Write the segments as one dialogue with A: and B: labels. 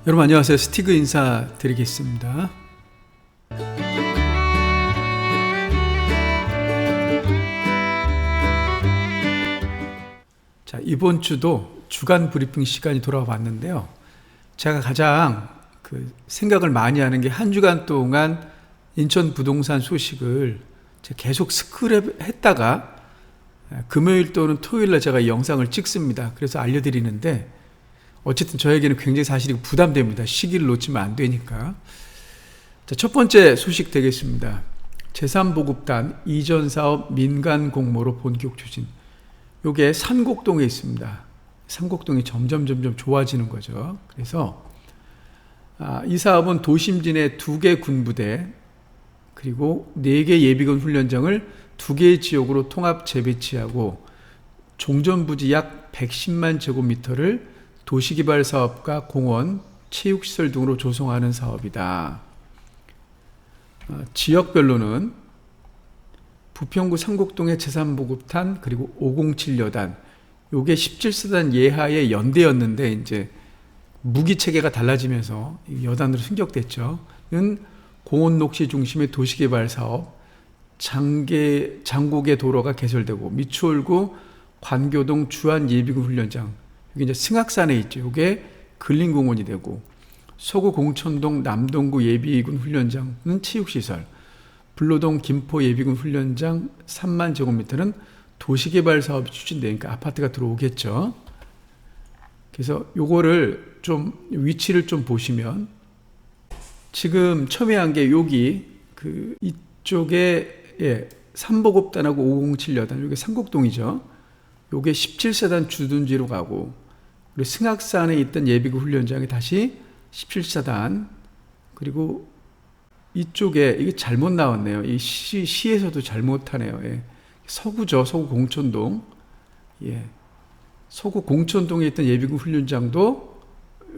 A: 여러분 안녕하세요. 스티그 인사드리겠습니다. 자, 이번 주도 주간 브리핑 시간이 돌아와 봤는데요. 제가 가장 생각을 많이 하는 게 한 주간 동안 인천 부동산 소식을 제가 계속 스크랩 했다가 금요일 또는 토요일날 제가 이 영상을 찍습니다. 그래서 알려드리는데 어쨌든 저에게는 굉장히 사실이 부담됩니다. 시기를 놓치면 안 되니까. 자, 첫 번째 소식 되겠습니다. 제3보급단 이전 사업 민간 공모로 본격 추진. 요게 산곡동에 있습니다. 산곡동이 점점 좋아지는 거죠. 그래서 이 사업은 도심진의 2개 군부대 그리고 4개 예비군 훈련장을 2개의 지역으로 통합 재배치하고 종전부지 약 110만 제곱미터를 도시개발 사업과 공원, 체육시설 등으로 조성하는 사업이다. 지역별로는 부평구 상곡동의 제3보급탄 그리고 507여단 요게 17사단 예하의 연대였는데 이제 무기 체계가 달라지면서 여단으로 승격됐죠. 는 공원 녹지 중심의 도시개발 사업, 장곡의 도로가 개설되고 미추홀구 관교동 주안 예비군 훈련장 여기 이제 승악산에 있죠. 이게 근린공원이 되고 서구 공천동 남동구 예비군 훈련장은 체육시설, 불로동 김포 예비군 훈련장 3만 제곱미터는 도시개발 사업이 추진되니까 아파트가 들어오겠죠. 그래서 요거를 좀 위치를 좀 보시면 지금 첨예한 게 여기 이쪽에 3보급단하고 507여단 여기 상곡동이죠. 요게 17사단 주둔지로 가고 그리고 승악산에 있던 예비군 훈련장이 다시 17사단 그리고 이쪽에 이게 잘못 나왔네요. 이 시에서도 잘못하네요. 예. 서구죠. 서구 공천동. 예. 서구 공천동에 있던 예비군 훈련장도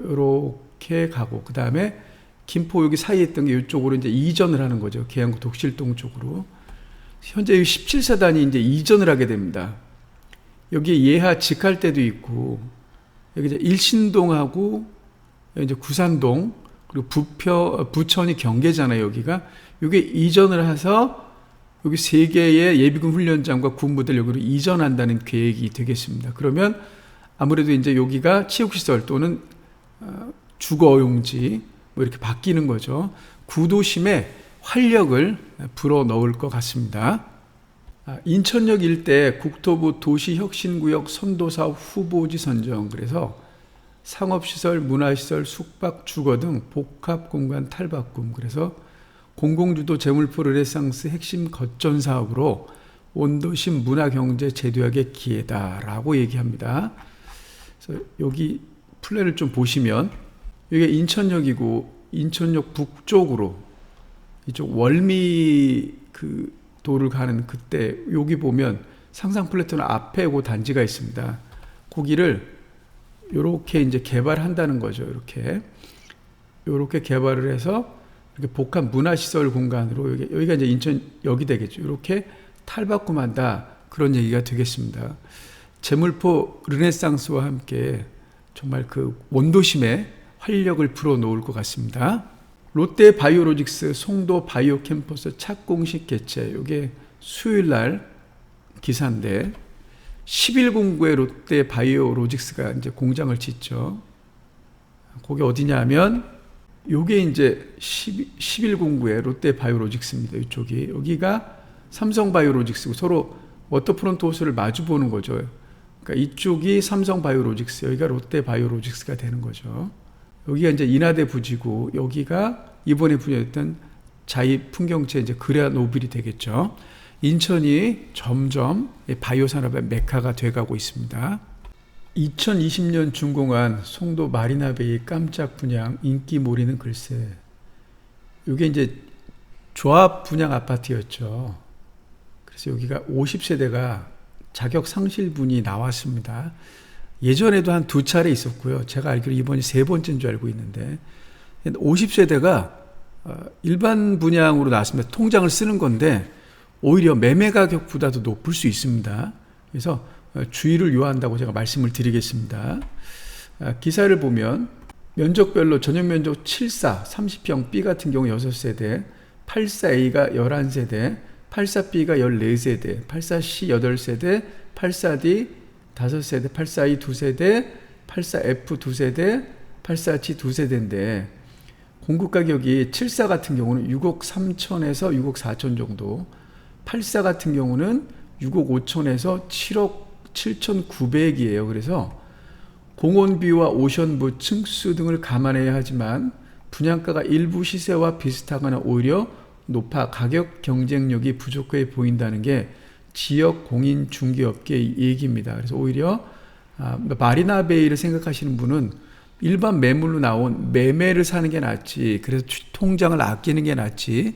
A: 이렇게 가고 그 다음에 김포 여기 사이에 있던 게 이쪽으로 이제 이전을 하는 거죠. 계양구 독실동 쪽으로. 현재 17사단이 이제 이전을 하게 됩니다. 여기 예하 직할대도 있고 여기 이제 일신동하고 이제 구산동 그리고 부천이 경계잖아요. 여기가 이게 이전을 해서 여기 3개의 예비군 훈련장과 군부대를 여기로 이전한다는 계획이 되겠습니다. 그러면 아무래도 이제 여기가 체육시설 또는 주거용지 뭐 이렇게 바뀌는 거죠. 구도심에 활력을 불어넣을 것 같습니다. 인천역 일대 국토부 도시혁신구역 선도사업 후보지 선정. 그래서 상업시설, 문화시설, 숙박, 주거 등 복합공간 탈바꿈. 그래서 공공주도 재물포 르네상스 핵심 거점 사업으로 원도심 문화경제 재도약의 기회다라고 얘기합니다. 그래서 여기 플랜을 좀 보시면 이게 인천역이고 인천역 북쪽으로 이쪽 월미 도를 가는 그때 여기 보면 상상 플래톤 앞에 그 단지가 있습니다. 거기를 이렇게 이제 개발한다는 거죠. 이렇게 개발을 해서 이렇게 복합 문화시설 공간으로 여기가 이제 인천역이 되겠죠. 이렇게 탈바꿈한다 그런 얘기가 되겠습니다. 재물포 르네상스와 함께 정말 원도심에 활력을 불어넣을 것 같습니다. 롯데 바이오로직스 송도 바이오 캠퍼스 착공식 개최. 이게 수요일날 기사인데 11공구에 롯데 바이오로직스가 이제 공장을 짓죠. 거기 어디냐면 요게 이제 11공구에 롯데 바이오로직스입니다. 이쪽이 여기가 삼성 바이오로직스고 서로 워터프론트 호수를 마주 보는 거죠. 그러니까 이쪽이 삼성 바이오로직스, 여기가 롯데 바이오로직스가 되는 거죠. 여기가 이제 인하대 부지고 여기가 이번에 분양했던 자입 풍경채 이제 그라노빌이 되겠죠. 인천이 점점 바이오 산업의 메카가 돼가고 있습니다. 2020년 준공한 송도 마리나베이 깜짝 분양 인기몰이는 글쎄. 이게 이제 조합 분양 아파트였죠. 그래서 여기가 50세대가 자격 상실분이 나왔습니다. 예전에도 한 2차례 있었고요. 제가 알기로 이번이 3번째인 줄 알고 있는데 50세대가 일반 분양으로 나왔습니다. 통장을 쓰는 건데 오히려 매매 가격보다도 높을 수 있습니다. 그래서 주의를 요한다고 제가 말씀을 드리겠습니다. 기사를 보면 면적별로 전용 면적 74, 30평 B 같은 경우 6세대, 84A가 11세대, 84B가 14세대, 84C 8세대, 84D 5세대, 84E 2세대, 84F 2세대, 84G 2세대인데 공급 가격이 74 같은 경우는 6억 3천에서 6억 4천 정도, 84 같은 경우는 6억 5천에서 7억 7,900이에요. 그래서 공원비와 오션부, 층수 등을 감안해야 하지만 분양가가 일부 시세와 비슷하거나 오히려 높아 가격 경쟁력이 부족해 보인다는 게 지역 공인 중개업계의 얘기입니다. 그래서 오히려 마리나베이를 생각하시는 분은 일반 매물로 나온 매매를 사는 게 낫지, 그래서 통장을 아끼는 게 낫지,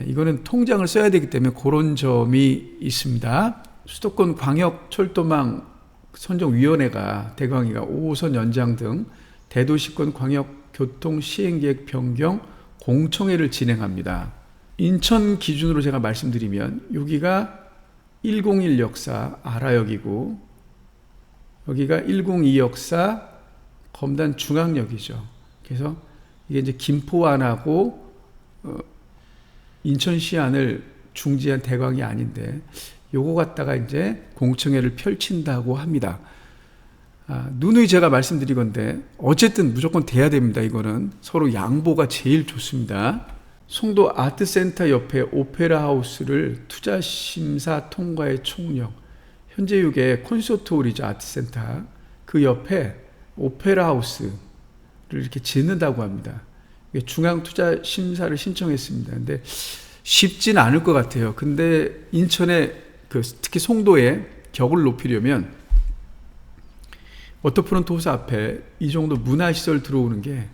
A: 이거는 통장을 써야 되기 때문에 그런 점이 있습니다. 수도권 광역철도망 선정위원회가 대광위가 5호선 연장 등 대도시권 광역교통 시행계획 변경 공청회를 진행합니다. 인천 기준으로 제가 말씀드리면 여기가 101 역사 아라역이고 여기가 102 역사 검단 중앙역이죠. 그래서 이게 이제 김포안하고 인천시안을 중지한 대광이 아닌데 요거 갖다가 이제 공청회를 펼친다고 합니다. 누누이 제가 말씀드린 건데 어쨌든 무조건 돼야 됩니다. 이거는 서로 양보가 제일 좋습니다. 송도 아트센터 옆에 오페라 하우스를 투자심사 통과의 총력, 현재 이게 콘서트홀이죠. 아트센터 그 옆에 오페라 하우스를 이렇게 짓는다고 합니다. 중앙투자심사를 신청했습니다. 근데 쉽진 않을 것 같아요. 근데 인천에 특히 송도에 격을 높이려면 워터프론트 호수 앞에 이 정도 문화시설 들어오는 게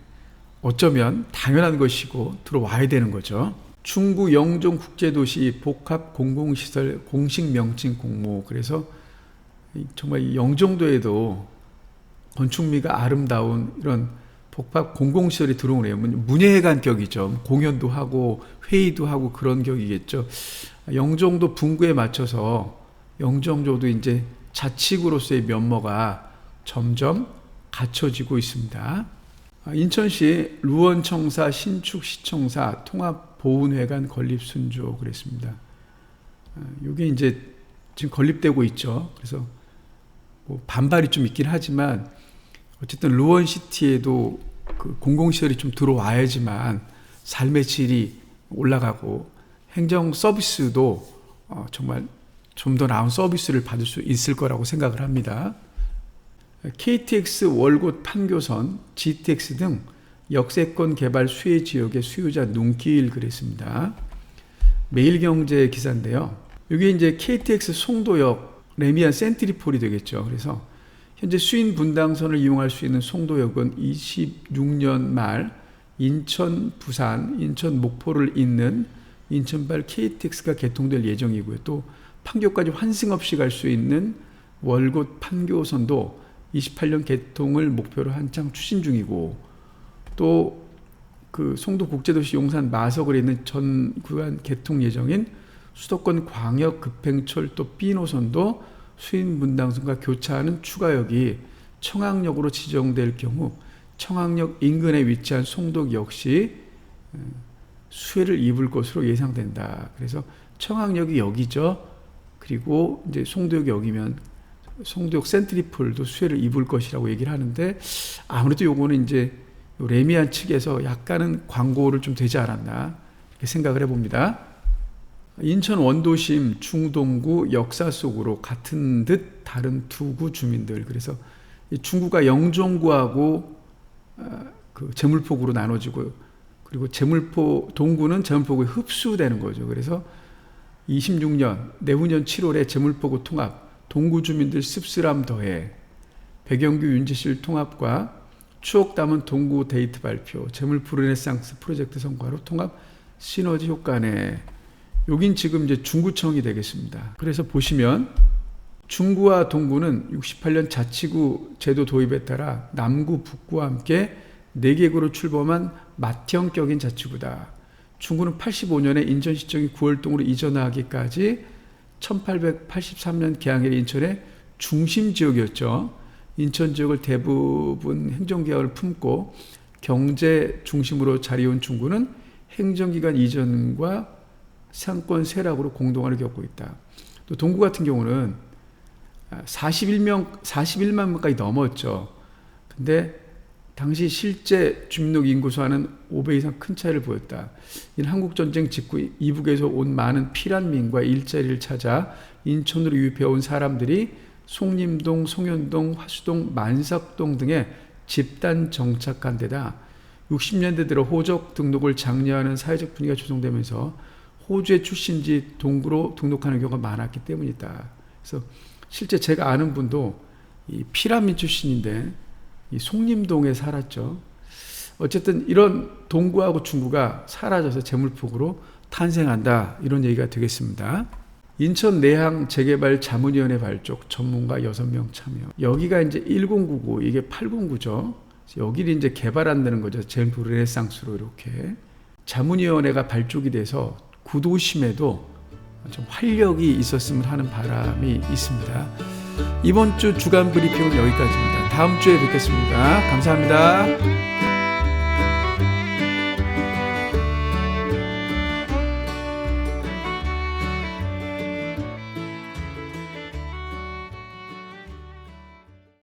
A: 어쩌면 당연한 것이고 들어와야 되는 거죠. 중구 영종국제도시 복합공공시설 공식 명칭 공모. 그래서 정말 영종도에도 건축미가 아름다운 이런 복합 공공시설이 들어오네요. 문예회관 격이죠. 공연도 하고 회의도 하고 그런 격이겠죠. 영종도 분구에 맞춰서 영종도도 이제 자치구로서의 면모가 점점 갖춰지고 있습니다. 인천시 루원청사 신축시청사 통합보훈회관 건립순조 그랬습니다. 이게 이제 지금 건립되고 있죠. 그래서 뭐 반발이 좀 있긴 하지만 어쨌든 루원시티에도 그 공공시설이 좀 들어와야지만 삶의 질이 올라가고 행정 서비스도 정말 좀 더 나은 서비스를 받을 수 있을 거라고 생각을 합니다. KTX 월곶 판교선, GTX 등 역세권 개발 수혜 지역의 수요자 눈길 그랬습니다. 매일경제 기사인데요. 이게 이제 KTX 송도역 레미안 센트리폴이 되겠죠. 그래서 현재 수인 분당선을 이용할 수 있는 송도역은 26년 말 인천, 부산, 인천, 목포를 잇는 인천발 KTX가 개통될 예정이고요. 또 판교까지 환승 없이 갈 수 있는 월곶 판교선도 28년 개통을 목표로 한창 추진 중이고, 또 그 송도 국제도시 용산 마석을 잇는 전 구간 개통 예정인 수도권 광역 급행철도 B 노선도 수인 분당선과 교차하는 추가역이 청학역으로 지정될 경우 청학역 인근에 위치한 송도 역시 수혜를 입을 것으로 예상된다. 그래서 청학역이 여기죠. 그리고 이제 송도역이 여기면 송도역 센트리폴도 수혜를 입을 것이라고 얘기를 하는데, 아무래도 요거는 이제 레미안 측에서 약간은 광고를 좀 되지 않았나 이렇게 생각을 해봅니다. 인천 원도심 중동구 역사 속으로 같은 듯 다른 두 구 주민들. 그래서 중구가 영종구하고 그 제물포구로 나눠지고, 그리고 동구는 제물포구에 흡수되는 거죠. 그래서 26년 내후년 7월에 제물포구 통합, 동구 주민들 씁쓸함 더해, 백영규 윤지실 통합과 추억 담은 동구 데이트 발표, 제물포 르네상스 프로젝트 성과로 통합 시너지 효과네. 여긴 지금 이제 중구청이 되겠습니다. 그래서 보시면 중구와 동구는 68년 자치구 제도 도입에 따라 남구, 북구와 함께 4개구로 출범한 맏형격인 자치구다. 중구는 85년에 인천시청이 9월동으로 이전하기까지 1883년 개항일 인천의 중심 지역이었죠. 인천 지역을 대부분 행정개혁을 품고 경제 중심으로 자리온 중구는 행정기관 이전과 상권 쇠락으로 공동화를 겪고 있다. 또 동구 같은 경우는 41만 명까지 넘었죠. 근데 당시 실제 주민록 인구수와는 5배 이상 큰 차이를 보였다. 이는 한국전쟁 직후 이북에서 온 많은 피난민과 일자리를 찾아 인천으로 유입해온 사람들이 송림동, 송현동, 화수동, 만석동 등에 집단 정착한 데다 60년대 들어 호적 등록을 장려하는 사회적 분위기가 조성되면서 호주의 출신지 동구로 등록하는 경우가 많았기 때문이다. 그래서 실제 제가 아는 분도 이 피라민 출신인데 이 송림동에 살았죠. 어쨌든 이런 동구하고 중구가 사라져서 재물포구로 탄생한다, 이런 얘기가 되겠습니다. 인천 내항 재개발 자문위원회 발족, 전문가 6명 참여. 여기가 이제 1099, 이게 809죠. 여기를 이제 개발한다는 거죠. 젠 르네상스로 이렇게. 자문위원회가 발족이 돼서 구도심에도 좀 활력이 있었으면 하는 바람이 있습니다. 이번 주 주간 브리핑은 여기까지입니다. 다음 주에 뵙겠습니다. 감사합니다.